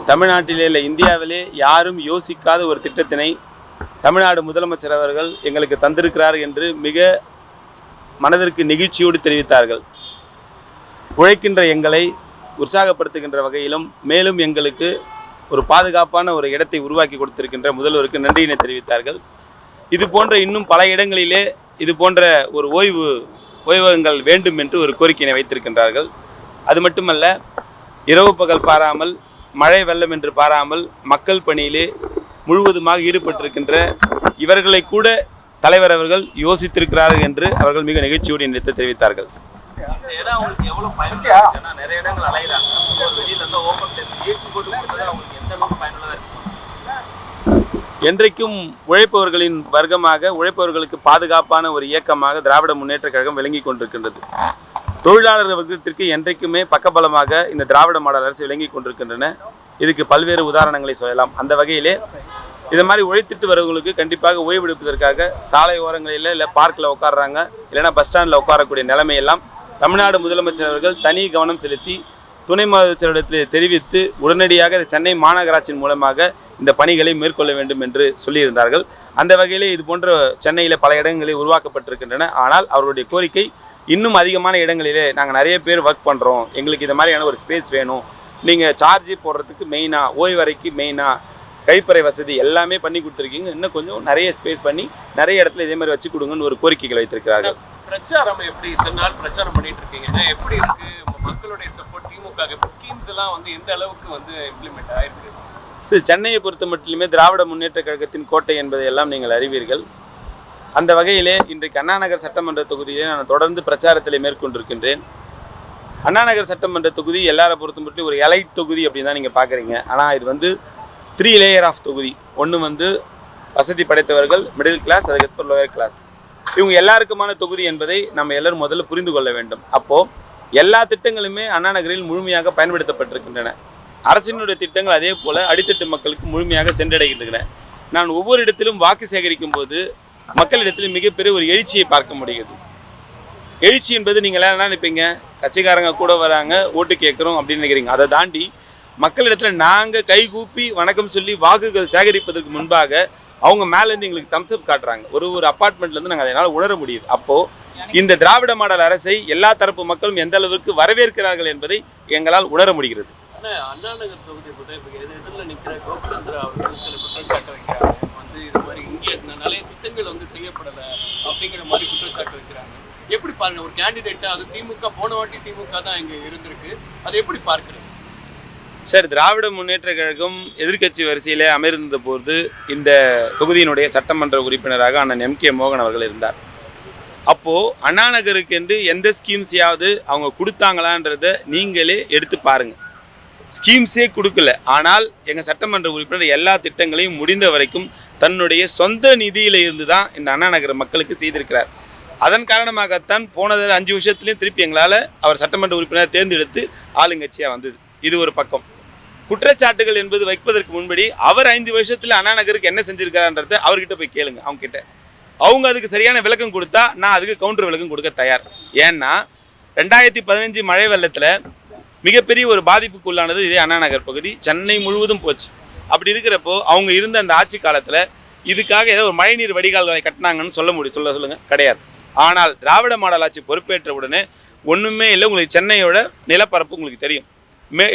தமிழ்நாட்டிலே இல்லை இந்தியாவிலே யாரும் யோசிக்காத ஒரு திட்டத்தினை தமிழ்நாடு முதலமைச்சர் அவர்கள் எங்களுக்கு தந்திருக்கிறார் என்று மிக மனதிற்கு நெகிழ்ச்சியோடு தெரிவித்தார்கள். உழைக்கின்ற எங்களை உற்சாகப்படுத்துகின்ற வகையிலும் மேலும் எங்களுக்கு ஒரு பாதுகாப்பான ஒரு இடத்தை உருவாக்கி கொடுத்திருக்கின்ற முதல்வருக்கு நன்றியினை தெரிவித்தார்கள். இது போன்ற இன்னும் பல இடங்களிலே இது போன்ற ஒரு ஓய்வகங்கள் வேண்டும் என்று ஒரு கோரிக்கையினை வைத்திருக்கின்றார்கள். அது மட்டுமல்ல, இரவு பகல் பாராமல் மழை வெள்ளம் என்று பாராமல் மக்கள் பணியிலே முழுவதுமாக ஈடுபட்டிருக்கின்ற இவர்களை கூட தலைவர் அவர்கள் யோசித்திருக்கிறார்கள் என்று அவர்கள் மிக நெகிழ்ச்சியோடு என்னிடத்தை தெரிவித்தார்கள். என்றைக்கும் உழைப்பவர்களின் வர்க்கமாக உழைப்பவர்களுக்கு பாதுகாப்பான ஒரு இயக்கமாக திராவிட முன்னேற்ற கழகம் விளங்கி கொண்டிருக்கின்றது. தொழிலாளர் வர்க்கத்திற்கு என்றைக்குமே பக்கபலமாக இந்த திராவிட மாடல் அரசு விளங்கி கொண்டிருக்கின்றன. இதுக்கு பல்வேறு உதாரணங்களை சொல்லலாம். அந்த வகையிலே இது மாதிரி உழைத்துட்டு வரவங்களுக்கு கண்டிப்பாக ஓய்வெடுப்பதற்காக சாலை ஓரங்களில் இல்லை பார்க்கில் உட்காடுறாங்க, இல்லைன்னா பஸ் ஸ்டாண்டில் உட்காரக்கூடிய நிலைமையெல்லாம் தமிழ்நாடு முதலமைச்சர் அவர்கள் தனி கவனம் செலுத்தி துணை முதலமைச்சரிடத்தில் தெரிவித்து உடனடியாக சென்னை மாநகராட்சியின் மூலமாக இந்த பணிகளை மேற்கொள்ள வேண்டும் என்று சொல்லியிருந்தார்கள். அந்த வகையிலே இது போன்ற சென்னையில் பல இடங்களில் உருவாக்கப்பட்டிருக்கின்றன. ஆனால் அவருடைய கோரிக்கை இன்னும் அதிகமான இடங்களிலே நாங்கள் நிறைய பேர் ஒர்க் பண்ணுறோம், எங்களுக்கு இந்த மாதிரியான ஒரு ஸ்பேஸ் வேணும், நீங்கள் சார்ஜ் போடுறதுக்கு மெயினாக ஓய்வறைக்கு மெயினாக கழிப்பறை வசதி எல்லாமே பண்ணி கொடுத்துருக்கீங்க, இன்னும் கொஞ்சம் நிறைய ஸ்பேஸ் பண்ணி நிறைய இடத்துல இதே மாதிரி வச்சு கொடுங்கன்னு ஒரு கோரிக்கைகள் வைத்திருக்கிறார்கள். பிரச்சாரம் எப்படி இத்தனை நாள் பிரச்சாரம் பண்ணிட்டு இருக்கீங்க, எப்படி இருக்கு மக்களுடைய சப்போர்ட்? திமுக ஸ்கீம்ஸ் எல்லாம் எந்த அளவுக்கு இம்ப்ளிமெண்ட் ஆயிருக்கு? சரி, சென்னையை பொறுத்த மட்டுமே திராவிட முன்னேற்ற கழகத்தின் கோட்டை என்பதை எல்லாம் நீங்கள் அறிவீர்கள். அந்த வகையிலே இன்றைக்கு அண்ணாநகர் சட்டமன்ற தொகுதியிலே நான் தொடர்ந்து பிரச்சாரத்தில் மேற்கொண்டிருக்கின்றேன். அண்ணாநகர் சட்டமன்ற தொகுதி எல்லாரை பொறுத்த மட்டும் ஒரு எலைட் தொகுதி அப்படின்னு தான் நீங்கள் பார்க்குறீங்க. ஆனால் இது 3 லேயர் ஆஃப் தொகுதி. ஒன்று வசதி படைத்தவர்கள், மிடில் கிளாஸ், அதுக்கப்புறம் லோயர் கிளாஸ். இவங்க எல்லாருக்குமான தொகுதி என்பதை நம்ம எல்லோரும் முதல்ல புரிந்து கொள்ள வேண்டும். அப்போது எல்லா திட்டங்களுமே அண்ணாநகரில் முழுமையாக பயன்படுத்தப்பட்டிருக்கின்றன. அரசினுடைய திட்டங்கள் அதே போல் அடித்தட்டு மக்களுக்கு முழுமையாக சென்றடைகின்றன. நான் ஒவ்வொரு இடத்திலும் வாக்கு சேகரிக்கும் போது மக்களிடத்தில் மிகப்பெரிய ஒரு எழுச்சியை பார்க்க முடியுது. எழுச்சி என்பது நீங்கள் என்ன நினைப்பீங்க, கட்சிக்காரங்க கூட வராங்க ஓட்டு கேட்குறோம் அப்படின்னு நினைக்கிறீங்க. அதை தாண்டி மக்களிடத்தில் நாங்கள் கைகூப்பி வணக்கம் சொல்லி வாக்குகள் சேகரிப்பதற்கு முன்பாக அவங்க மேலேருந்து எங்களுக்கு தம்ஸ்அப் காட்டுறாங்க. ஒரு அப்பார்ட்மெண்ட்லேருந்து நாங்கள் அதனால் உணர முடியுது. அப்போது இந்த திராவிட மாடல் அரசை எல்லா தரப்பு மக்களும் எந்த அளவுக்கு வரவேற்கிறார்கள் என்பதை எங்களால் உணர முடிகிறது. அண்ணாநகர் தொகுதி எதிரில் நிற்கிற கோகுலேந்திரா அவர்கள் சில குற்றச்சாட்டு வைக்கிறாங்க, இது மாதிரி இங்கே நிறைய திட்டங்கள் செய்யப்படலை அப்படிங்கிற மாதிரி குற்றச்சாட்டு வைக்கிறாங்க. எப்படி பாருங்க ஒரு கேண்டிடேட்டா? அது திமுக போன வாட்டி திமுக தான் இங்கே இருந்திருக்கு, அதை எப்படி பார்க்குறது? சார், திராவிட முன்னேற்ற கழகம் எதிர்க்கட்சி வரிசையில் அமர்ந்த போது இந்த தொகுதியினுடைய சட்டமன்ற உறுப்பினராக அண்ணன் M.K. மோகன் அவர்கள் இருந்தார். அப்போது அண்ணாநகருக்கு என்று எந்த ஸ்கீம்ஸையாவது அவங்க கொடுத்தாங்களான்றதை நீங்களே எடுத்து பாருங்கள். ஸ்கீம்ஸே கொடுக்கல. ஆனால் எங்கள் சட்டமன்ற உறுப்பினர் எல்லா திட்டங்களையும் முடிந்த வரைக்கும் தன்னுடைய சொந்த நிதியில் இருந்து தான் இந்த அண்ணாநகர மக்களுக்கு செய்திருக்கிறார். அதன் காரணமாகத்தான் போனது 5 வருஷத்துலேயும் திருப்பி எங்களால் அவர் சட்டமன்ற உறுப்பினர் தேர்ந்தெடுத்து ஆளுங்கட்சியாக வந்தது. இது ஒரு பக்கம். குற்றச்சாட்டுகள் என்பது வைப்பதற்கு முன்படி அவர் 5 வருஷத்தில் அண்ணாநகருக்கு என்ன செஞ்சிருக்கிறான்றதை அவர்கிட்ட போய் கேளுங்க. அவங்க அதுக்கு சரியான விளக்கம் கொடுத்தா நான் அதுக்கு கவுண்டர் விளக்கம் கொடுக்க தயார். ஏன்னா 2015 மழை வெள்ளத்தில் மிகப்பெரிய ஒரு பாதிப்புக்குள்ளானது இதே அண்ணாநகர் பகுதி. சென்னை முழுவதும் போச்சு. அப்படி இருக்கிறப்போ அவங்க இருந்த அந்த ஆட்சி காலத்தில் இதுக்காக ஏதோ ஒரு மழைநீர் வடிகால்களை கட்டினாங்கன்னு சொல்லுங்க, கிடையாது. ஆனால் திராவிட மாடல் ஆட்சி பொறுப்பேற்ற உடனே ஒன்றுமே இல்லை. உங்களுக்கு சென்னையோட நிலப்பரப்பு உங்களுக்கு தெரியும்,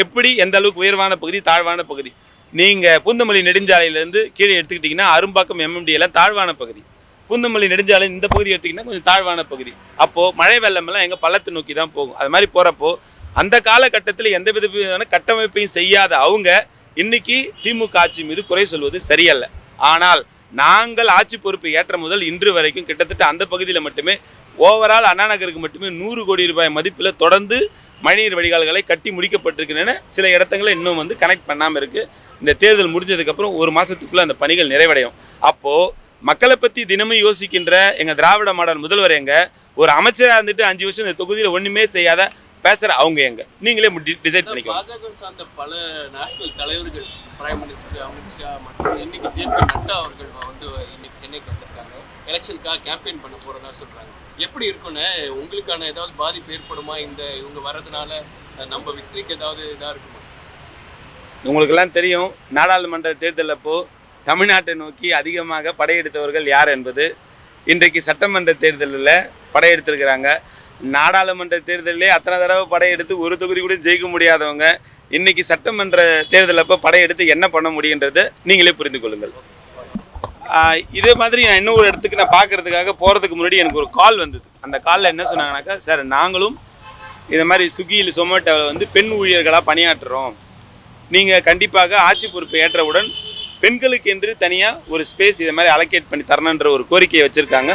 எப்படி எந்த அளவுக்கு உயர்வான பகுதி தாழ்வான பகுதி. நீங்கள் பூந்தமல்லி நெடுஞ்சாலையிலேருந்து கீழே எடுத்துக்கிட்டிங்கன்னா அரும்பாக்கம் MMD எல்லாம் தாழ்வான பகுதி. பூந்தமல்லி நெடுஞ்சாலை இந்த பகுதி எடுத்திங்கன்னா கொஞ்சம் தாழ்வான பகுதி. அப்போது மழை வெள்ளமெல்லாம் எங்கள் பள்ளத்தை நோக்கி தான் போகும். அது மாதிரி போகிறப்போ அந்த காலகட்டத்தில் எந்த விதமான கட்டமைப்பையும் செய்யாத அவங்க இன்னைக்கு திமுக ஆட்சி மீது குறை சொல்வது சரியல்ல. ஆனால் நாங்கள் ஆட்சி பொறுப்பு ஏற்ற முதல் இன்று வரைக்கும் கிட்டத்தட்ட அந்த பகுதியில் மட்டுமே ஓவரால் அண்ணாநகருக்கு மட்டுமே 100 கோடி ரூபாய் மதிப்பில் தொடர்ந்து மழைநீர் வடிகால்களை கட்டி முடிக்கப்பட்டிருக்கின்றன. சில இடத்துல இன்னும் கனெக்ட் பண்ணாமல் இருக்குது. இந்த தேர்தல் முடிஞ்சதுக்கப்புறம் 1 மாதத்துக்குள்ளே அந்த பணிகள் நிறைவடையும். அப்போது மக்களை பற்றி தினமும் யோசிக்கின்ற எங்கள் திராவிட மாடல் முதல்வர் ஒரு அமைச்சராக இருந்துட்டு 5 வருஷம் இந்த தொகுதியில் ஒன்றுமே செய்யாத பேசுகிற அவங்க நீங்களே டிசைட் பண்ணிக்கலாம். பாஜக சார்ந்த பல நேஷனல் தலைவர்கள், பிரைம் மினிஸ்டர் அமித்ஷா மற்றும் இன்னைக்கு JP நட்டா அவர்கள் இன்னைக்கு சென்னைக்கு வந்திருக்காங்க. எலெக்ஷனுக்காக கேம்பெயின் பண்ண போகிறதா சொல்கிறாங்க. எப்படி இருக்குன்னு உங்களுக்கான ஏதாவது பாதிப்பு ஏற்படுமா? இவங்க வர்றதுனால நம்ம விக்டரிக்கு ஏதாவது இதாக இருக்குமா? உங்களுக்கெல்லாம் தெரியும், நாடாளுமன்ற தேர்தல் அப்போ தமிழ்நாட்டை நோக்கி அதிகமாக படையெடுத்தவர்கள் யார் என்பது. இன்றைக்கு சட்டமன்ற தேர்தலில் படையெடுத்திருக்கிறாங்க. நாடாளுமன்ற தேர்தலிலே அத்தனை தடவை படையெடுத்து ஒரு தொகுதி கூட ஜெயிக்க முடியாதவங்க இன்னைக்கு சட்டமன்ற தேர்தல் அப்போ படையெடுத்து என்ன பண்ண முடியுன்றதை நீங்களே புரிந்து கொள்ளுங்கள். இதே மாதிரி நான் இன்னொரு இடத்துக்கு நான் பார்க்கறதுக்காக போகிறதுக்கு முன்னாடி எனக்கு ஒரு கால் வந்தது. அந்த காலில் என்ன சொன்னாங்கன்னாக்கா, சார் நாங்களும் இதை மாதிரி ஸ்விக்கியில் சொமேட்டோவில் வந்து பெண் ஊழியர்களாக பணியாற்றுறோம், நீங்கள் கண்டிப்பாக ஆட்சி பொறுப்பை ஏற்றவுடன் பெண்களுக்கு என்று தனியாக ஒரு ஸ்பேஸ் இதை மாதிரி அலோகேட் பண்ணி தரணுன்ற ஒரு கோரிக்கையை வச்சுருக்காங்க.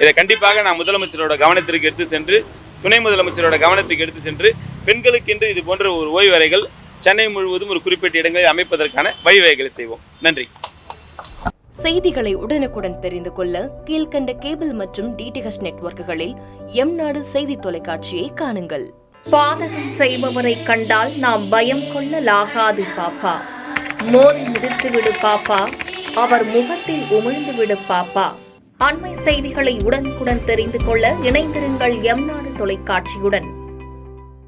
இதை கண்டிப்பாக நான் முதலமைச்சரோட கவனத்திற்கு எடுத்து சென்று, துணை முதலமைச்சரோட கவனத்துக்கு எடுத்து சென்று, பெண்களுக்கென்று இது போன்ற ஒரு ஓய்வறைகள் சென்னை முழுவதும் ஒரு குறிப்பிட்ட இடங்களில் அமைப்பதற்கான வழிவகைகளை செய்வோம். நன்றி. செய்திகளை உடனுக்குடன் தெரிந்து கொள்ள கீழ்கண்ட கேபிள் மற்றும் டிடிஹெச் நெட்வொர்க்குகளில் எம்நாடு செய்தி தொலைக்காட்சியை காணுங்கள். பாதகம் செய்பவரை கண்டால் நாம் பயம் கொள்ளலாகாது பாப்பா. மோதி மிதித்து விடு பாப்பா, அவர் முகத்தில் உமிழ்ந்து விடு பாப்பா. அண்மை செய்திகளை உடனுக்குடன் தெரிந்து கொள்ள இணைந்திருங்கள் எம்நாடு தொலைக்காட்சியுடன்.